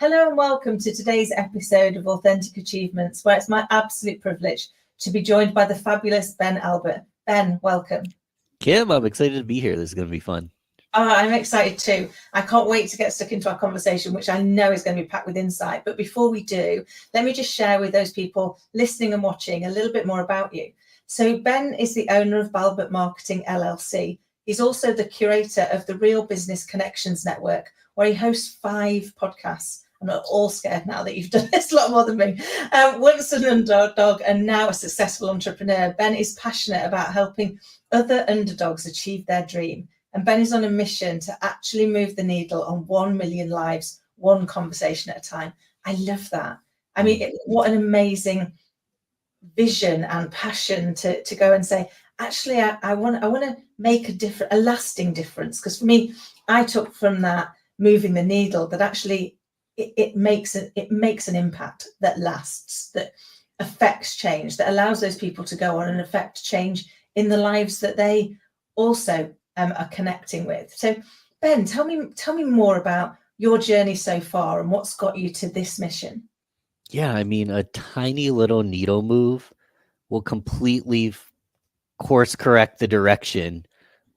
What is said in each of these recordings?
Hello and welcome to today's episode of Authentic Achievements, where it's my absolute privilege to be joined by the fabulous Ben Albert. Ben, welcome. Kim, I'm excited to be here. This is going to be fun. Oh, I'm excited too. I can't wait to get stuck into our conversation, which I know is going to be packed with insight. But before we do, let me just share with those people listening and watching a little bit more about you. So Ben is the owner of Balbert Marketing LLC. He's also the curator of the Real Business Connections Network, where he hosts 5 podcasts. I'm not all scared now that you've done this a lot more than me. Once an underdog and now a successful entrepreneur, Ben is passionate about helping other underdogs achieve their dream. And Ben is on a mission to actually move the needle on 1 million lives, one conversation at a time. I love that. I mean, what an amazing vision and passion to go and say, actually, I want to make a lasting difference. Because for me, I took from that moving the needle that actually it makes an impact that lasts, that affects change, that allows those people to go on and affect change in the lives that they also are connecting with. So Ben, tell me more about your journey so far and what's got you to this mission. Yeah, I mean, a tiny little needle move will completely course correct the direction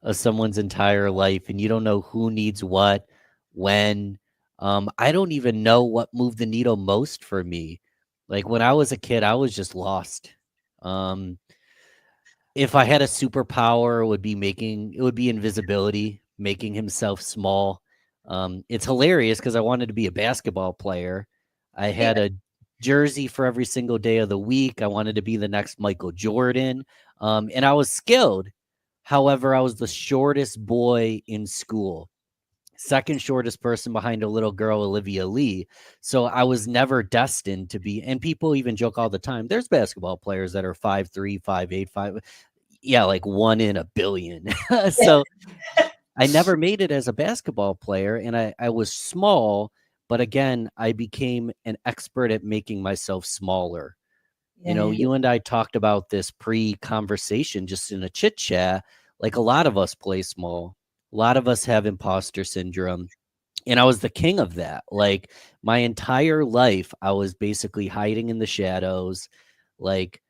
of someone's entire life, and you don't know who needs what, when. I don't even know what moved the needle most for me. Like when I was a kid, I was just lost. If I had a superpower, it would be invisibility, making himself small. It's hilarious because I wanted to be a basketball player. I had a jersey for every single day of the week. I wanted to be the next Michael Jordan. And I was skilled. However, I was the shortest boy in school, second shortest person behind a little girl, Olivia Lee. So I was never destined to be, and people even joke all the time, there's basketball players that are 5'3", 5'8", 5. Yeah, like 1 in a billion. So I never made it as a basketball player, and I was small, but again, I became an expert at making myself smaller. You know, you and I talked about this pre-conversation just in a chit chat. Like a lot of us play small. A lot of us have imposter syndrome. And I was the king of that. Like my entire life, I was basically hiding in the shadows, like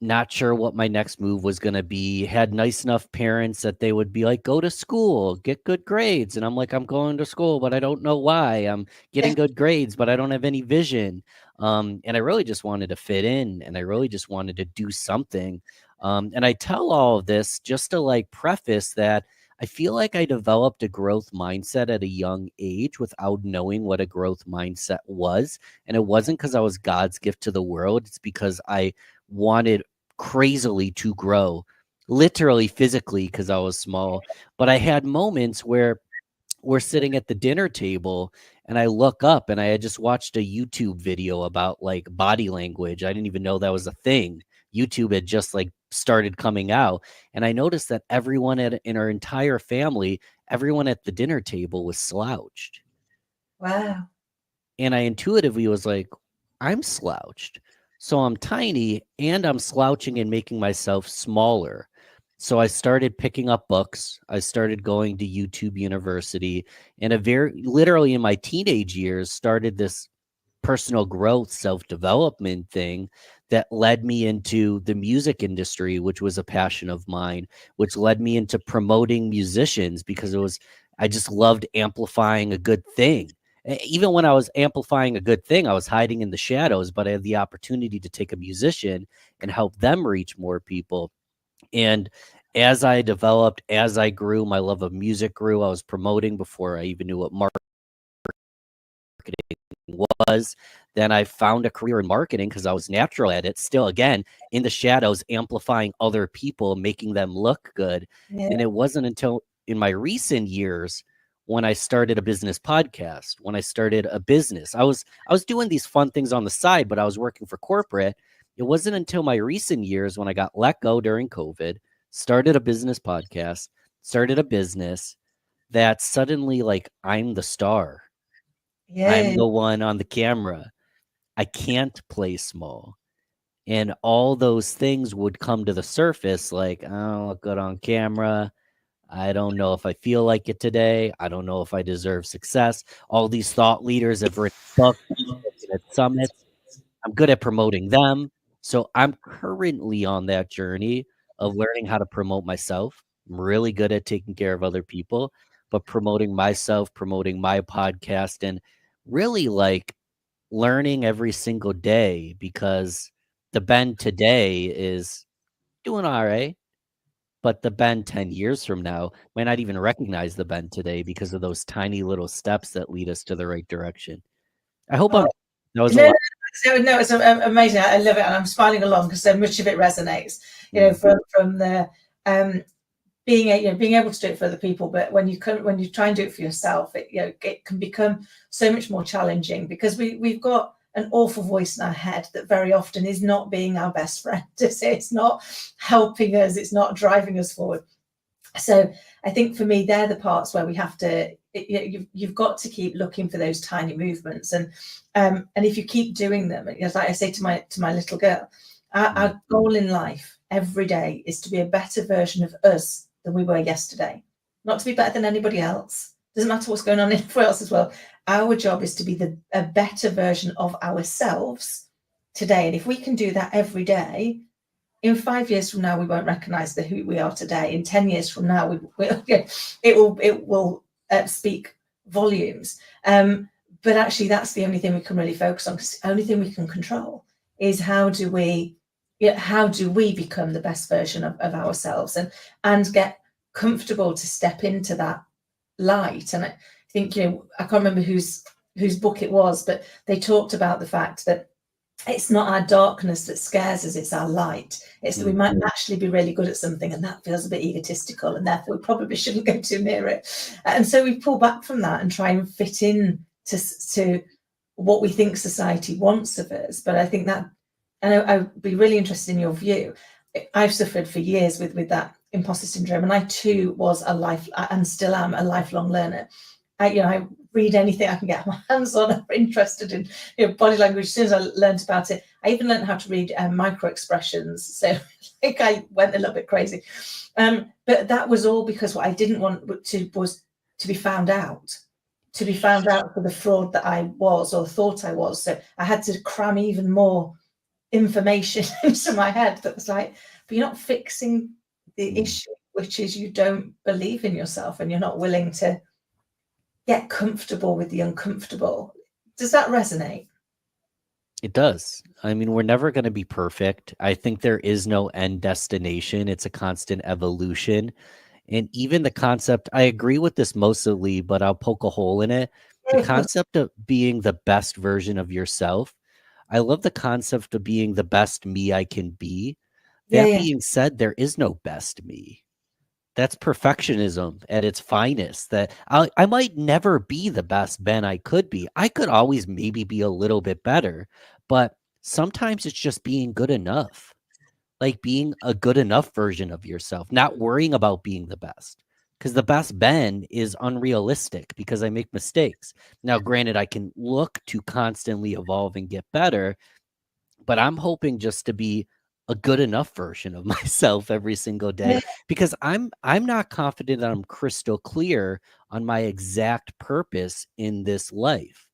not sure what my next move was going to be. Had nice enough parents that they would be like, go to school, get good grades. And I'm like, I'm going to school, but I don't know why. I'm getting good grades, but I don't have any vision. And I really just wanted to fit in, and I really just wanted to do something. And I tell all of this just to like preface that I feel like I developed a growth mindset at a young age without knowing what a growth mindset was. And it wasn't because I was God's gift to the world. It's because I wanted crazily to grow, literally physically, because I was small. But I had moments where we're sitting at the dinner table and I look up and I had just watched a YouTube video about like body language. I didn't even know that was a thing. YouTube had just like started coming out. And I noticed that everyone in our entire family, everyone at the dinner table was slouched. Wow. And I intuitively was like, I'm slouched. So I'm tiny and I'm slouching and making myself smaller. So I started picking up books. I started going to YouTube University, and literally in my teenage years started this personal growth, self-development thing that led me into the music industry, which was a passion of mine, which led me into promoting musicians because I just loved amplifying a good thing. Even when I was amplifying a good thing, I was hiding in the shadows, but I had the opportunity to take a musician and help them reach more people. And as I developed, as I grew, my love of music grew. I was promoting before I even knew what marketing was. Then I found a career in marketing because I was natural at it. Still, again, in the shadows, amplifying other people, making them look good. And it wasn't until in my recent years when I started a business podcast, when I started a business. I was doing these fun things on the side, but I was working for corporate. It wasn't until my recent years when I got let go during COVID, started a business podcast, started a business, that suddenly like I'm the star. I'm the one on the camera. I can't play small. And all those things would come to the surface like, I don't look good on camera. I don't know if I feel like it today. I don't know if I deserve success. All these thought leaders have written books, spoken at summits. I'm good at promoting them. So I'm currently on that journey of learning how to promote myself. I'm really good at taking care of other people, but promoting myself, promoting my podcast, and really like learning every single day, because the Ben today is doing all right. But the Ben 10 years from now might not even recognize the Ben today because of those tiny little steps that lead us to the right direction. I hope Oh, that was a no, lot. no, it's amazing. I love it, and I'm smiling along because so much of it resonates. From the being able to do it for other people, but when you try and do it for yourself, it can become so much more challenging because we've got an awful voice in our head that very often is not being our best friend. It's not helping us. It's not driving us forward. So I think for me, they're the parts where we have to. You've got to keep looking for those tiny movements, and if you keep doing them, like I say to my little girl, our goal in life every day is to be a better version of us than we were yesterday. Not to be better than anybody else. Doesn't matter what's going on anywhere else as well. Our job is to be a better version of ourselves today, and if we can do that every day, in 5 years from now, we won't recognise who we are today. In 10 years from now, it will speak volumes. But actually, that's the only thing we can really focus on, because the only thing we can control is how do we become the best version of ourselves, and get comfortable to step into that light. And I think, I can't remember whose book it was, but they talked about the fact that it's not our darkness that scares us, it's our light. It's that we might actually be really good at something, and that feels a bit egotistical, and therefore we probably shouldn't go too near it. And so we pull back from that and try and fit in to what we think society wants of us. But I think that, and I'd be really interested in your view. I've suffered for years with that imposter syndrome, and I too was and still am a lifelong learner. I read anything I can get my hands on. I'm interested in body language. As soon as I learned about it, I even learned how to read micro expressions. So I think I went a little bit crazy. But that was all because what I didn't want was to be found out, for the fraud that I was or thought I was. So I had to cram even more information into my head that was like, but you're not fixing the issue, which is you don't believe in yourself and you're not willing to get comfortable with the uncomfortable. Does that resonate? It does. I mean, we're never going to be perfect. I think there is no end destination. It's a constant evolution. And even the concept, I agree with this mostly, but I'll poke a hole in it. The concept of being the best version of yourself. I love the concept of being the best me I can be. That being said, there is no best me. That's perfectionism at its finest. That I might never be the best Ben I could be. I could always maybe be a little bit better, but sometimes it's just being good enough. Like being a good enough version of yourself, not worrying about being the best. Because the best Ben is unrealistic because I make mistakes. Now, granted, I can look to constantly evolve and get better, but I'm hoping just to be a good enough version of myself every single day, because I'm not confident that I'm crystal clear on my exact purpose in this life.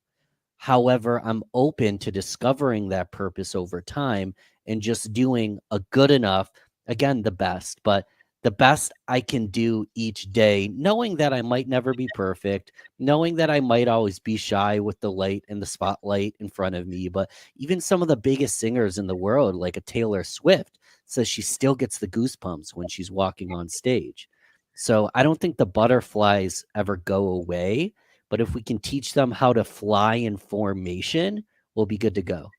However, I'm open to discovering that purpose over time and just doing a good enough, again, the best, but the best I can do each day, knowing that I might never be perfect, knowing that I might always be shy with the light and the spotlight in front of me. But even some of the biggest singers in the world, like a Taylor Swift, says she still gets the goosebumps when she's walking on stage. So I don't think the butterflies ever go away. But if we can teach them how to fly in formation, we'll be good to go.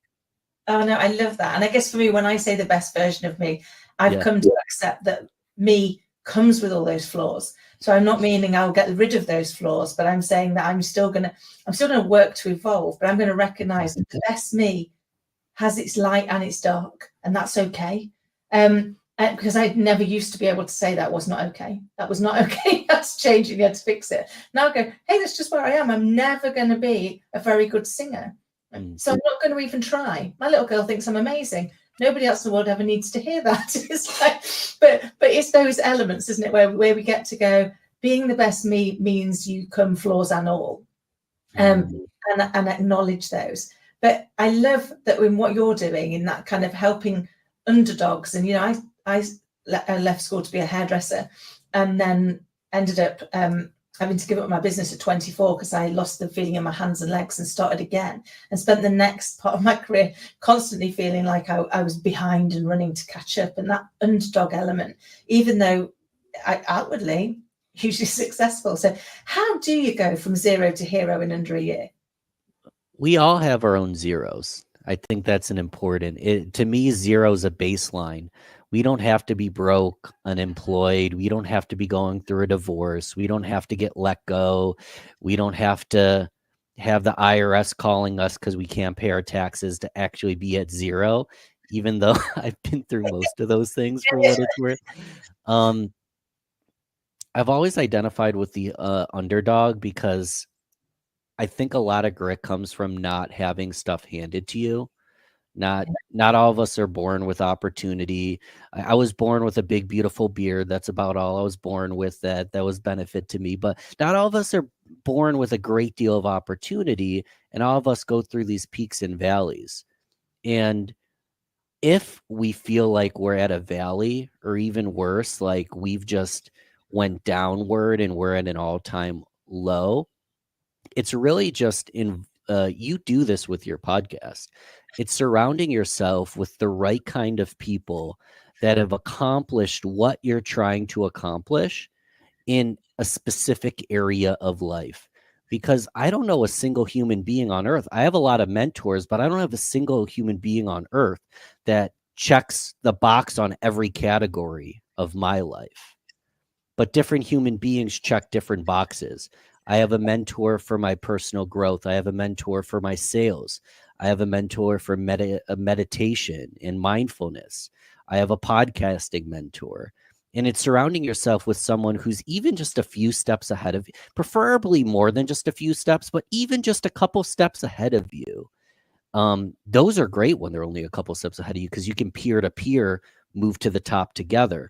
Oh, no, I love that. And I guess for me, when I say the best version of me, I've come to accept that me comes with all those flaws. So I'm not meaning I'll get rid of those flaws, but I'm saying that I'm still gonna work to evolve, but I'm going to recognize that the best me has its light and its dark, and that's okay. Because I never used to be able to say that was not okay. That was not okay. That's changing. You had to fix it. Now I go, hey, that's just where I am. I'm never going to be a very good singer. So I'm not going to even try. My little girl thinks I'm amazing, Nobody else in the world ever needs to hear that. It's like, but it's those elements, isn't it, where we get to go, being the best me means you come flaws and all, and acknowledge those. But I love that in what you're doing, in that kind of helping underdogs. And, you know, I left school to be a hairdresser, and then ended up having to give up my business at 24 because I lost the feeling in my hands and legs and started again, and spent the next part of my career constantly feeling like I was behind and running to catch up. And that underdog element, even though I outwardly hugely successful. So how do you go from 0 to hero in under a year? We all have our own zeros. I think that's an important, to me, 0 is a baseline. We don't have to be broke, unemployed. We don't have to be going through a divorce. We don't have to get let go. We don't have to have the IRS calling us because we can't pay our taxes to actually be at 0, even though I've been through most of those things for what it's worth. I've always identified with the underdog because I think a lot of grit comes from not having stuff handed to you. Not all of us are born with opportunity. I was born with a big, beautiful beard. That's about all I was born with that was benefit to me. But not all of us are born with a great deal of opportunity, and all of us go through these peaks and valleys. And if we feel like we're at a valley, or even worse, like we've just went downward and we're at an all-time low, it's really just you do this with your podcast. It's surrounding yourself with the right kind of people that have accomplished what you're trying to accomplish in a specific area of life. Because I don't know a single human being on earth. I have a lot of mentors, but I don't have a single human being on earth that checks the box on every category of my life. But different human beings check different boxes. I have a mentor for my personal growth. I have a mentor for my sales. I have a mentor for meditation and mindfulness. I have a podcasting mentor. And it's surrounding yourself with someone who's even just a few steps ahead of you, preferably more than just a few steps, but even just a couple steps ahead of you. Those are great when they're only a couple steps ahead of you, because you can peer to peer move to the top together.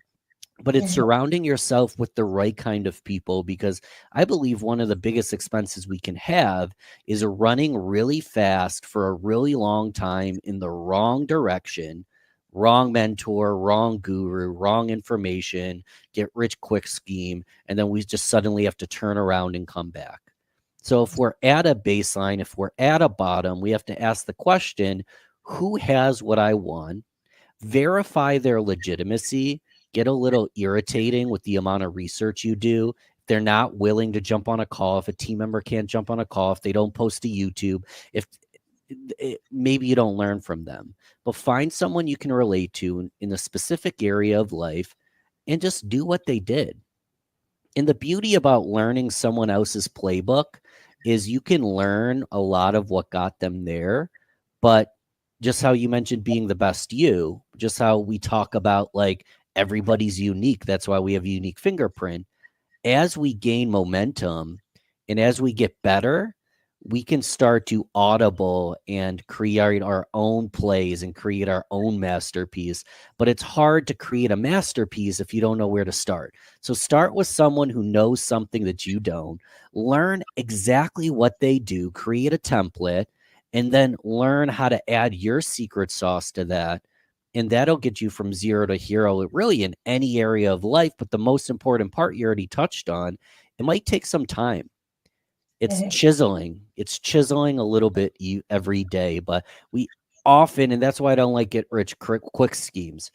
But it's surrounding yourself with the right kind of people, because I believe one of the biggest expenses we can have is running really fast for a really long time in the wrong direction, wrong mentor, wrong guru, wrong information, get rich quick scheme, and then we just suddenly have to turn around and come back. So if we're at a baseline, if we're at a bottom, we have to ask the question, who has what I want? Verify their legitimacy. Get a little irritating with the amount of research you do. If they're not willing to jump on a call, if a team member can't jump on a call, if they don't post to YouTube, maybe you don't learn from them. But find someone you can relate to in a specific area of life and just do what they did. And the beauty about learning someone else's playbook is you can learn a lot of what got them there. But just how you mentioned being the best you, just how we talk about like everybody's unique. That's why we have a unique fingerprint. As we gain momentum and as we get better, we can start to audible and create our own plays and create our own masterpiece. But it's hard to create a masterpiece if you don't know where to start. So start with someone who knows something that you don't. Learn exactly what they do, create a template, and then learn how to add your secret sauce to that. And that'll get you from 0 to hero, really in any area of life. But the most important part you already touched on, it might take some time. It's chiseling. It's chiseling a little bit every day. But we often, and that's why I don't like get rich quick schemes,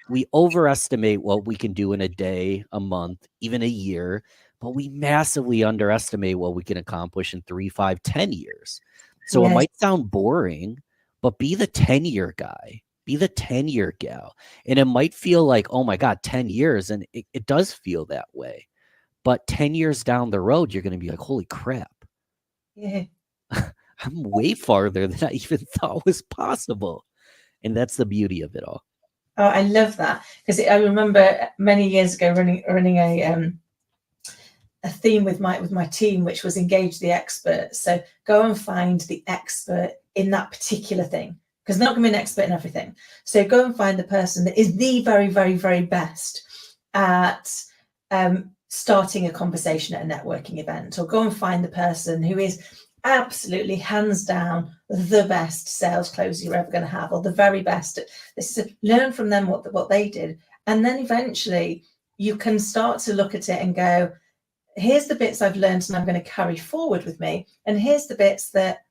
we overestimate what we can do in a day, a month, even a year. But we massively underestimate what we can accomplish in 3, 5, 10 years. So it might sound boring, but be the 10-year guy. Be the 10-year gal. And it might feel like, oh my God, 10 years. And it does feel that way. But 10 years down the road, you're going to be like, holy crap. Yeah. I'm way farther than I even thought was possible. And that's the beauty of it all. Oh, I love that. Because I remember many years ago running a theme with my team, which was engage the expert. So go and find the expert in that particular thing. because they're not going to be an expert in everything. So go and find the person that is the very, very, very best at starting a conversation at a networking event, or go and find the person who is absolutely hands down the best sales closer you're ever going to have, or the very best. This is learn from them what they did, and then eventually you can start to look at it and go, here's the bits I've learned and I'm going to carry forward with me, and here's the bits that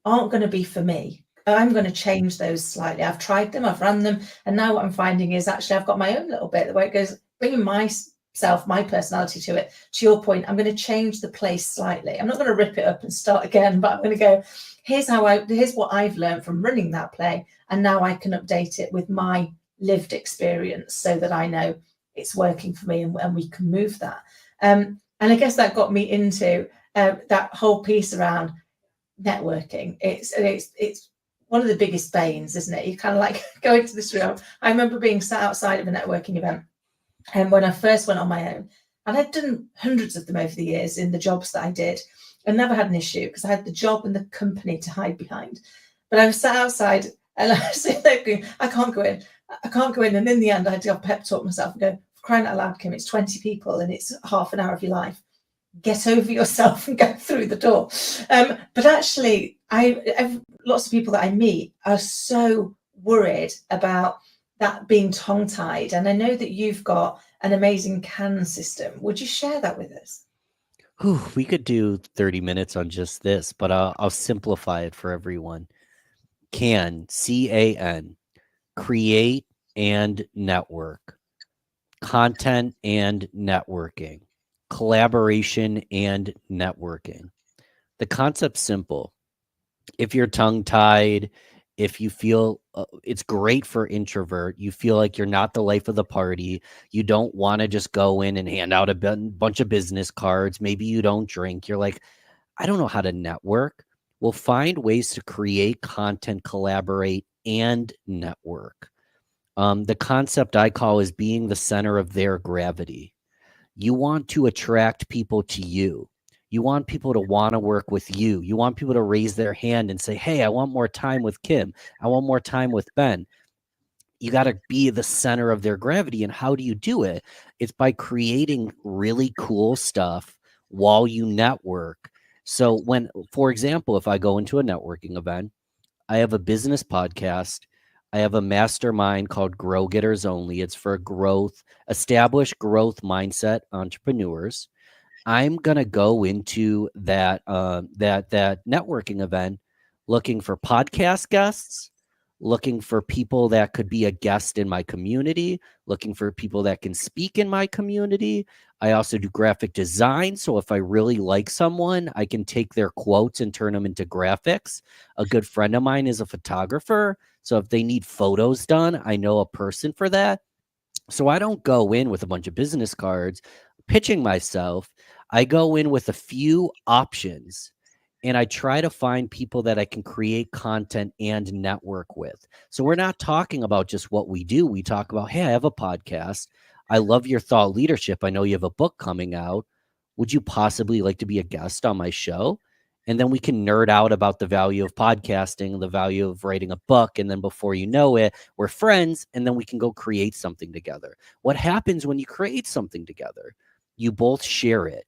aren't going to be for me. I'm going to change those slightly. I've tried them, I've run them, and now what I'm finding is actually I've got my own little bit where it goes, bringing myself, my personality to it. To your point, I'm going to change the place slightly. I'm not going to rip it up and start again, but I'm going to go, here's what I've learned from running that play, and now I can update it with my lived experience so that I know it's working for me, and we can move that. And I guess that got me into that whole piece around networking. It's one of the biggest banes, isn't it? You kind of like go into this room. I remember being sat outside of a networking event, and when I first went on my own, and I'd done hundreds of them over the years in the jobs that I did, and never had an issue because I had the job and the company to hide behind. But I was sat outside and I was sitting there going, I can't go in. And in the end, I had to pep talk myself and go, crying out loud, Kim, it's 20 people and it's half an hour of your life. Get over yourself and go through the door. But actually, lots of people that I meet are so worried about that being tongue-tied. And I know that you've got an amazing C.A.N system. Would you share that with us? We could do 30 minutes on just this, but I'll simplify it for everyone. C.A.N, C.A.N, create and network, content and networking, collaboration and networking. The concept's simple. If you're tongue-tied, if you feel it's great for introvert, you feel like you're not the life of the party, you don't want to just go in and hand out a bunch of business cards, maybe you don't drink, you're like, I don't know how to network. Well, find ways to create content, collaborate, and network. The concept I call is being the center of their gravity. You want to attract people to you. You want people to want to work with you. You want people to raise their hand and say, hey, I want more time with Kim. I want more time with Ben. You got to be the center of their gravity. And how do you do it? It's by creating really cool stuff while you network. So when, for example, if I go into a networking event, I have a business podcast. I have a mastermind called Grow Getters Only. It's for established growth mindset entrepreneurs. I'm gonna go into that networking event looking for podcast guests, looking for people that could be a guest in my community, looking for people that can speak in my community. I also do graphic design. So if I really like someone, I can take their quotes and turn them into graphics. A good friend of mine is a photographer. So if they need photos done, I know a person for that. So I don't go in with a bunch of business cards pitching myself. I go in with a few options and I try to find people that I can create content and network with. So we're not talking about just what we do. We talk about, hey, I have a podcast. I love your thought leadership. I know you have a book coming out. Would you possibly like to be a guest on my show? And then we can nerd out about the value of podcasting, the value of writing a book. And then before you know it, we're friends. And then we can go create something together. What happens when you create something together? You both share it.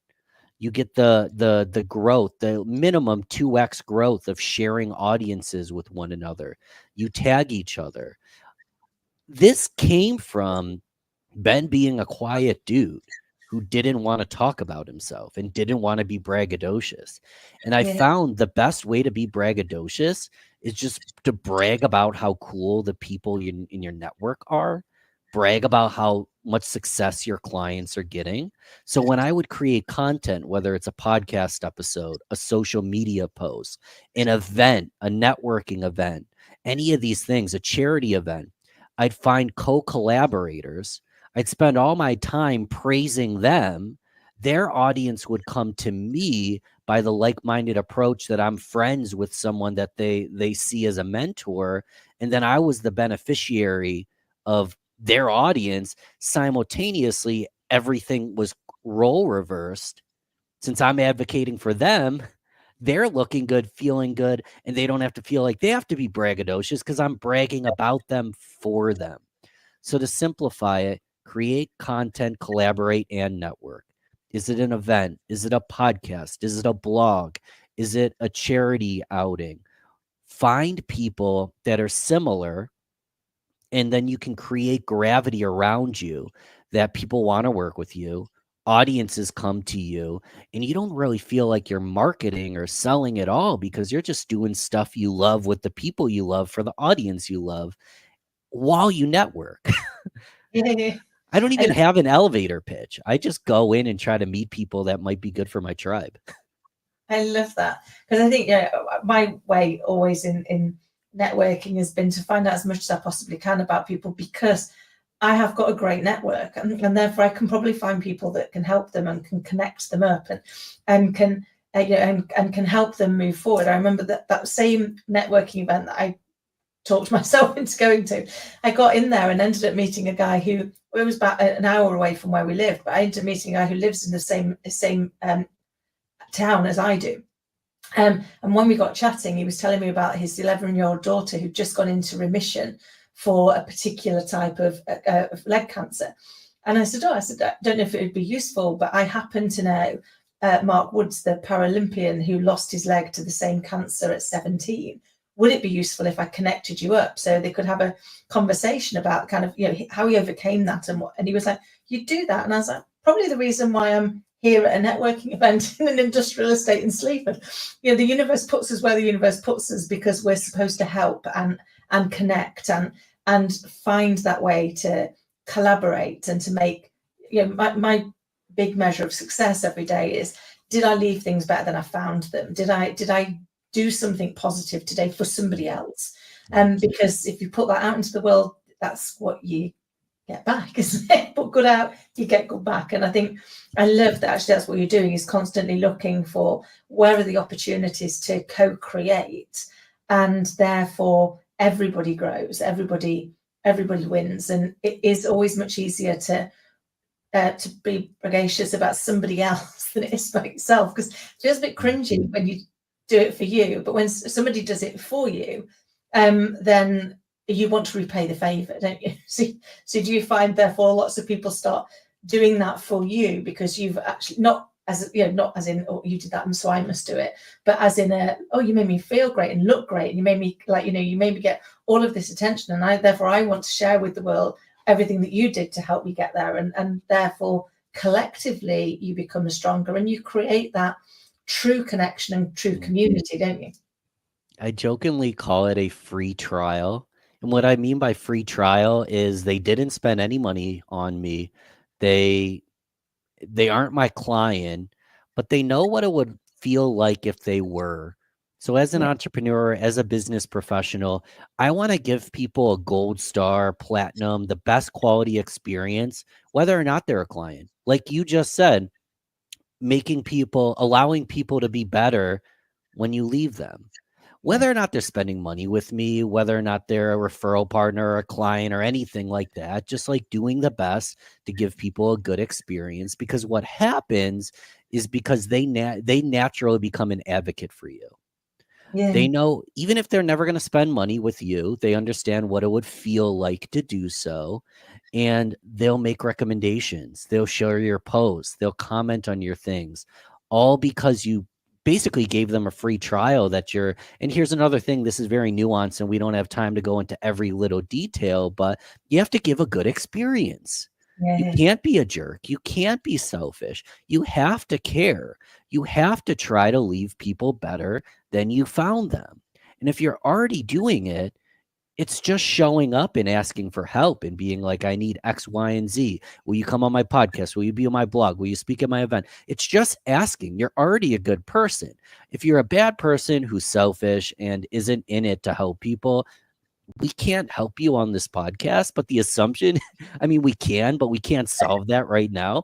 You get the growth, the minimum 2x growth of sharing audiences with one another. You tag each other. This came from Ben being a quiet dude who didn't want to talk about himself and didn't want to be braggadocious. And I found the best way to be braggadocious is just to brag about how cool the people in your network are, brag about how much success your clients are getting. So when I would create content, whether it's a podcast episode, a social media post, an event, a networking event, any of these things, a charity event, I'd find co-collaborators. I'd spend all my time praising them. Their audience would come to me by the like-minded approach that I'm friends with someone that they see as a mentor. And then I was the beneficiary of their audience. Simultaneously, everything was role reversed. Since I'm advocating for them, They're looking good, feeling good, and they don't have to feel like they have to be braggadocious because I'm bragging about them for them. So to simplify it, create content, collaborate, and network. Is it an event? Is it a podcast? Is it a blog? Is it a charity outing? Find people that are similar, and then you can create gravity around you that people want to work with you. Audiences come to you, and you don't really feel like you're marketing or selling at all because you're just doing stuff you love with the people you love for the audience you love while you network. Yeah. I don't even I, have an elevator pitch. I just go in and try to meet people that might be good for my tribe. I love that, because I think my way always in networking has been to find out as much as I possibly can about people, because I have got a great network, and therefore I can probably find people that can help them and can connect them up, and can and can help them move forward. I remember that same networking event that I talked myself into going to. I got in there and ended up meeting a guy who, it was about an hour away from where we live, but I ended up meeting a guy who lives in the same town as I do. And when we got chatting, he was telling me about his 11-year-old daughter who'd just gone into remission for a particular type of leg cancer. And I said, I don't know if it would be useful, but I happen to know Mark Woods, the Paralympian who lost his leg to the same cancer at 17. Would it be useful if I connected you up so they could have a conversation about kind of, how he overcame that and what? And he was like, you'd do that? And I was like, probably the reason why I'm here at a networking event in an industrial estate in Sleaford. The universe puts us where the universe puts us because we're supposed to help and connect and find that way to collaborate and to make, my big measure of success every day is, did I leave things better than I found them? Did I do something positive today for somebody else? Because if you put that out into the world, that's what you get back, isn't it? Put good out, you get good back. And I think I love that actually that's what you're doing, is constantly looking for where are the opportunities to co-create, and therefore everybody grows, everybody wins. And it is always much easier to be braggacious about somebody else than it is about yourself, because it feels a bit cringy when you do it for you, but when somebody does it for you, then you want to repay the favor, don't you? So do you find therefore lots of people start doing that for you because you've actually not as in, oh, you did that and so I must do it, but as in you made me feel great and look great, and you made me you made me get all of this attention, and I want to share with the world everything that you did to help me get there, and therefore collectively you become stronger and you create that true connection and true community, don't you? I jokingly call it a free trial. And what I mean by free trial is they didn't spend any money on me. They aren't my client, but they know what it would feel like if they were. So as an entrepreneur, as a business professional, I want to give people a gold star, platinum, the best quality experience, whether or not they're a client. Like you just said, allowing people to be better when you leave them. Whether or not they're spending money with me, whether or not they're a referral partner or a client or anything like that, just like doing the best to give people a good experience. Because what happens is because they naturally become an advocate for you. They know even if they're never going to spend money with you, they understand what it would feel like to do so. And they'll make recommendations. They'll share your posts. They'll comment on your things, all because you basically gave them a free trial and here's another thing. This is very nuanced and we don't have time to go into every little detail, but you have to give a good experience. You can't be a jerk. You can't be selfish. You have to care. You have to try to leave people better than you found them. And if you're already doing it, it's just showing up and asking for help and being like, I need X, Y, and Z. Will you come on my podcast? Will you be on my blog? Will you speak at my event? It's just asking. You're already a good person. If you're a bad person who's selfish and isn't in it to help people, we can't help you on this podcast. But the assumption, I mean, we can, but we can't solve that right now.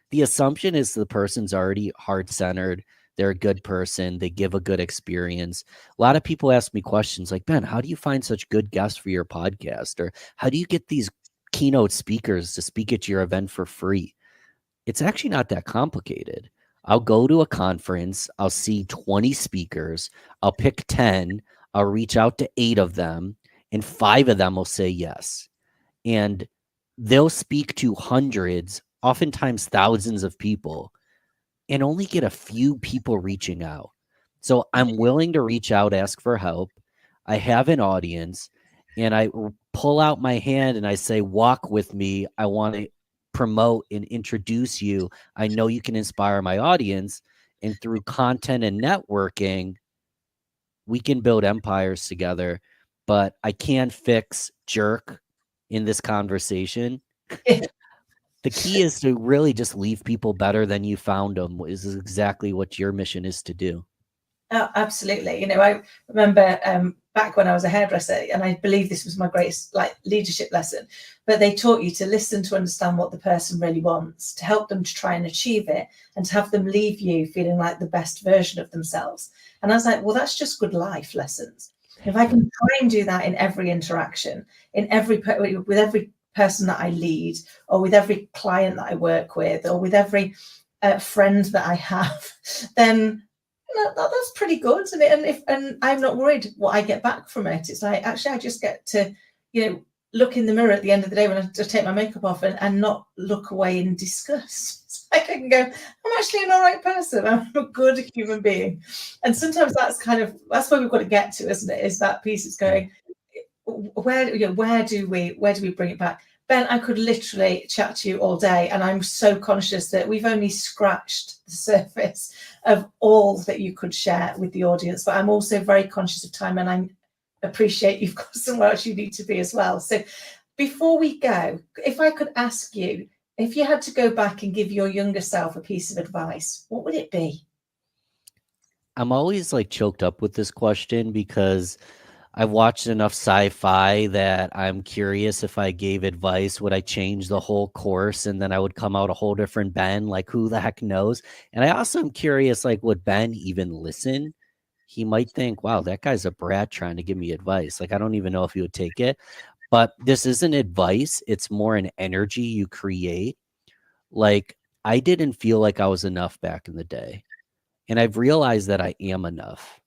The assumption is the person's already heart-centered. They're a good person. They give a good experience. A lot of people ask me questions like, Ben, how do you find such good guests for your podcast? Or how do you get these keynote speakers to speak at your event for free? It's actually not that complicated. I'll go to a conference, I'll see 20 speakers, I'll pick 10, I'll reach out to 8 of them, and 5 of them will say yes. And they'll speak to hundreds, oftentimes thousands of people, and only get a few people reaching out. So I'm willing to reach out, ask for help. I have an audience, and I pull out my hand and I say, walk with me. I want to promote and introduce you. I know you can inspire my audience. And through content and networking, we can build empires together. But I can't fix jerk in this conversation. The key is to really just leave people better than you found them, is exactly what your mission is to do. Oh, absolutely. You know, I remember back when I was a hairdresser, and I believe this was my greatest leadership lesson, but they taught you to listen to understand what the person really wants, to help them to try and achieve it, and to have them leave you feeling like the best version of themselves. And I was like, well, that's just good life lessons. If I can try and do that in every interaction, with every person that I lead, or with every client that I work with, or with every friend that I have, then that's pretty good, isn't it? And I'm not worried what I get back from it. It's like, actually, I just get to, look in the mirror at the end of the day when I just take my makeup off and not look away in disgust. It's like I can go, I'm actually an all right person. I'm a good human being. And sometimes that's where we've got to get to, isn't it? Is that piece is going, where do we bring it back? Ben, I could literally chat to you all day, and I'm so conscious that we've only scratched the surface of all that you could share with the audience, but I'm also very conscious of time, and I appreciate you've got somewhere else you need to be as well. So before we go, if I could ask you, if you had to go back and give your younger self a piece of advice, what would it be? I'm always choked up with this question because I've watched enough sci-fi that I'm curious, if I gave advice, would I change the whole course and then I would come out a whole different Ben? Who the heck knows? And I also am curious, would Ben even listen? He might think, wow, that guy's a brat trying to give me advice. I don't even know if he would take it. But this isn't advice. It's more an energy you create. I didn't feel like I was enough back in the day. And I've realized that I am enough.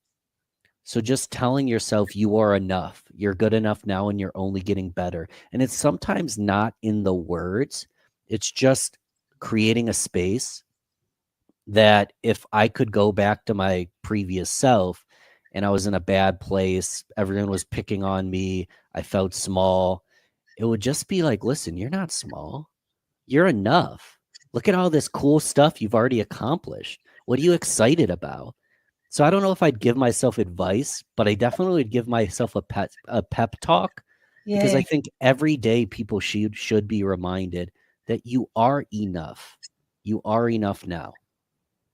So just telling yourself you are enough, you're good enough now, and you're only getting better. And it's sometimes not in the words. It's just creating a space that if I could go back to my previous self and I was in a bad place, everyone was picking on me, I felt small, it would just be listen, you're not small. You're enough. Look at all this cool stuff you've already accomplished. What are you excited about? So I don't know if I'd give myself advice, but I definitely would give myself a pep talk, because I think every day people should be reminded that you are enough. You are enough now.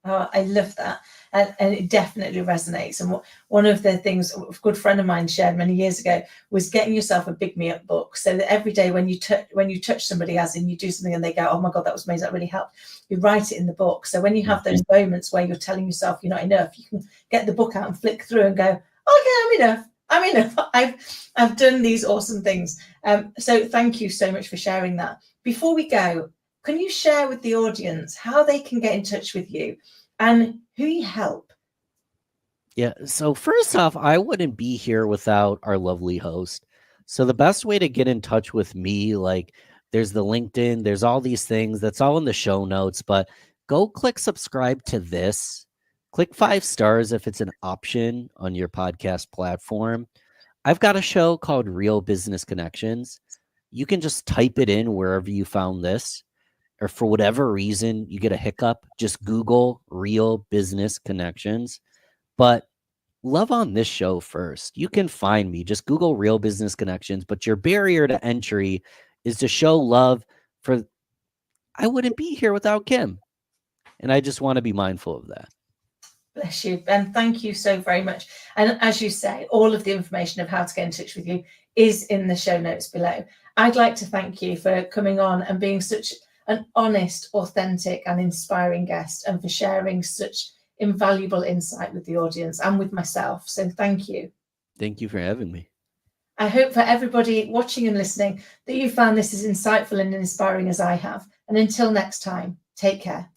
Oh, I love that. And it definitely resonates. And one of the things a good friend of mine shared many years ago was getting yourself a Big Me Up book, so that every day when you touch somebody, as in you do something and they go, oh my God, that was amazing, that really helped, you write it in the book. So when you have those moments where you're telling yourself you're not enough, you can get the book out and flick through and go, okay, I'm enough. I'm enough. I've done these awesome things. So thank you so much for sharing that. Before we go, can you share with the audience how they can get in touch with you and who you help? Yeah. So first off, I wouldn't be here without our lovely host. So the best way to get in touch with me, there's the LinkedIn, there's all these things. That's all in the show notes, but go click subscribe to this. Click 5 stars if it's an option on your podcast platform. I've got a show called Real Business Connections. You can just type it in wherever you found this, or for whatever reason you get a hiccup, just Google Real Business Connections. But love on this show first. You can find me. Just Google Real Business Connections. But your barrier to entry is to show love for, I wouldn't be here without Kim. And I just want to be mindful of that. Bless you, Ben. Thank you so very much. And as you say, all of the information of how to get in touch with you is in the show notes below. I'd like to thank you for coming on and being such an honest, authentic, and inspiring guest, and for sharing such invaluable insight with the audience and with myself. So thank you. Thank you for having me. I hope for everybody watching and listening that you found this as insightful and inspiring as I have. And until next time, take care.